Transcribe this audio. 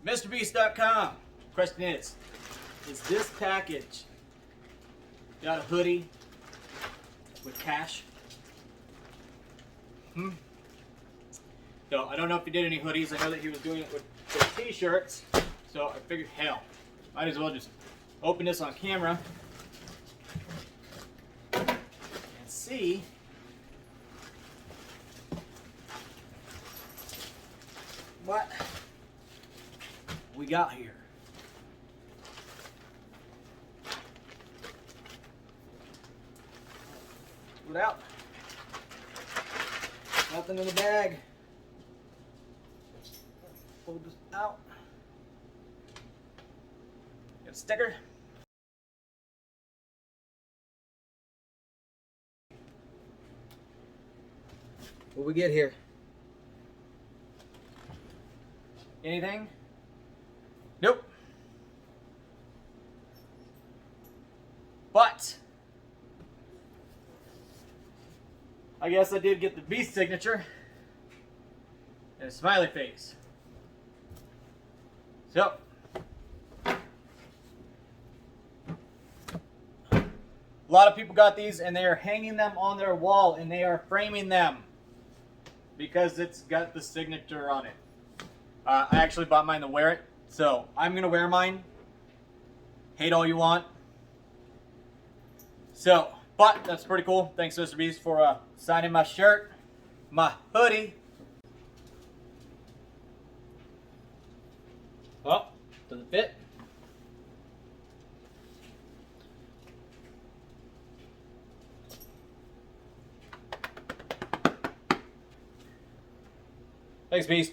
Mr.Beast.com. Question is this package got a hoodie with cash? So I don't know if he did any hoodies. I know that he was doing it with t-shirts. So I figured, hell, might as well just open this on camera and see what we got here. Pull it out. Nothing in the bag. Pull this out. Got a sticker. What we get here? Anything? Nope. But I guess I did get the Beast signature and a smiley face. So a lot of people got these and they are hanging them on their wall and they are framing them because it's got the signature on it. I actually bought mine to wear it, so I'm gonna wear mine. Hate all you want. So, but that's pretty cool. Thanks, Mr. Beast, for signing my shirt, my hoodie. Well, does it fit? Thanks, Beast.